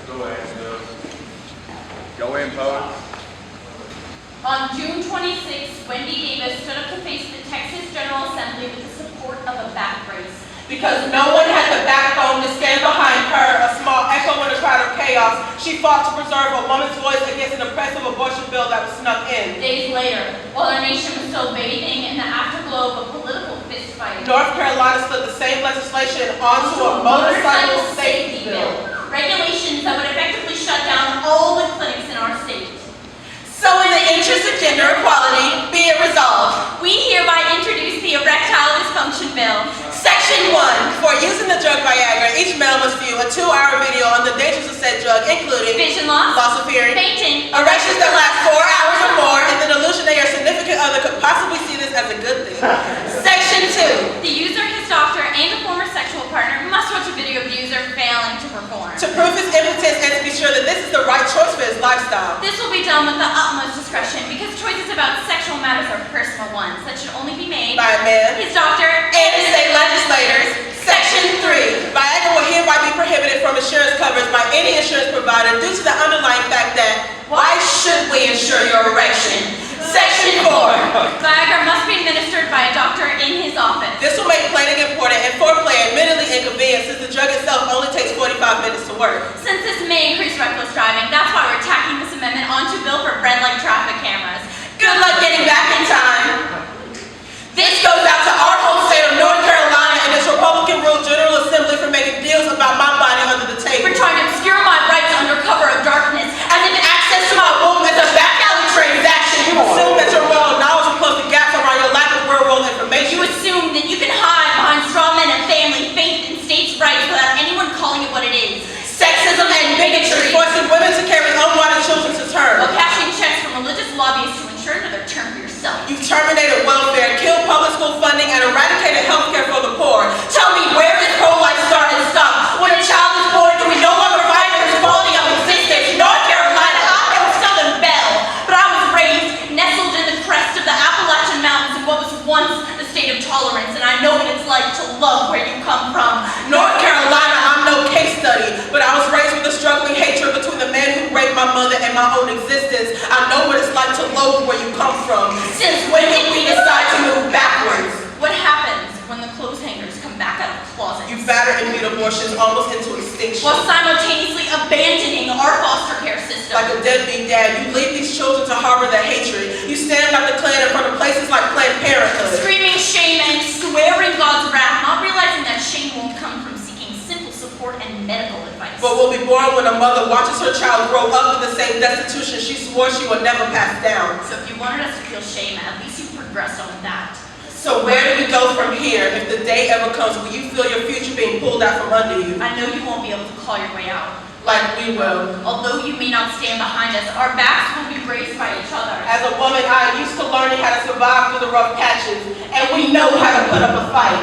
Go ahead, Bill. Go in, poet. On June 26, Wendy Davis stood up to face the Texas General Assembly with the support of a back brace. Because no one had the backbone to stand behind her, a small echo in a crowd of chaos, she fought to preserve a woman's voice against an oppressive abortion bill that was snuck in. Days later, while our nation was still bathing in the afterglow of a political fistfight, North Carolina slid the same legislation onto a motorcycle safety bill. Regulations that would effectively shut down all the clinics in our state. So in the interest of gender equality, be it resolved, we hereby introduce the Erectile Dysfunction Bill. Section 1. For using the drug Viagra, each male must view a 2-hour video on the dangers of said drug, including vision loss, of hearing, fainting, erections that last 4 hours or more, and the delusion that your significant other could possibly see this as a good thing. Section 2. The user, his doctor, and a former sexual partner must watch a video of the user failing to perform. To prove his impotence and to be sure that this is the right choice for his lifestyle. This will be done with the utmost discretion because choices about sexual matters are personal ones that should only be made By a man his doctor, and his state legislators. Section 3. Viagra will hereby be prohibited from insurance coverage by any insurance provider due to the underlying fact that why should we insure your erection? Section 4. Viagra must be administered by a doctor in his office. This will make planning important and foreplay admittedly inconvenient since the drug itself only takes 45 minutes to work. Since this may increase reckless driving, that's why we're tacking this amendment onto bill for red-light traffic cameras. Good luck getting back in time. This goes out to our home state of North Carolina and its Republican-ruled General Assembly for making deals about my body under the table. For trying to obscure my rights under cover of darkness, As if access to my womb is a back alley transaction, you assume that your well knowledge will close the gaps around your lack of real-world information. you assume that you can hide behind straw men and family, faith, and states' rights without anyone calling it what it is. Sexism and bigotry, forcing women to carry unwanted children to term. While cashing checks from religious lobbyists to ensure another term for yourself. You've terminated welfare, killed public school funding, and eradicated health care for the poor. Tell me, where does pro-life start and stop? When a child is born, do we no longer fight for his quality of existence? North Carolina, I am Southern Belle, but I was raised nestled in the crest of the Appalachian Mountains in what was once a state of tolerance, and I know what it's like to love where you come from. North Carolina, I'm no case study, but I was raised with a struggling hatred between the man who raped my mother and my own existence. I know what it's like to loathe where you come from. Since when did we decide to move backwards? What happens when the clothes hangers come back out of closets? You batter and beat abortions almost into extinction. While simultaneously abandoning our foster care system. Like a deadbeat dad, you leave these children to harbor their hatred. You stand like the Klan in front of places like Planned Parenthood. Screaming shame and swearing God's wrath, not realizing that shame won't come from seeking simple support and medical advice. But will be born when a mother watches her child grow up with the same destitution she swore she would never pass down. So if you wanted us to feel shame, at least you progressed on that. So where do we go from here? If the day ever comes, will you feel your future being pulled out from under you? I know you won't be able to claw your way out. Like we will. Although you may not stand behind us, our backs will be braced by each other. As a woman, I am used to learning how to survive through the rough patches, and we know how to put up a fight.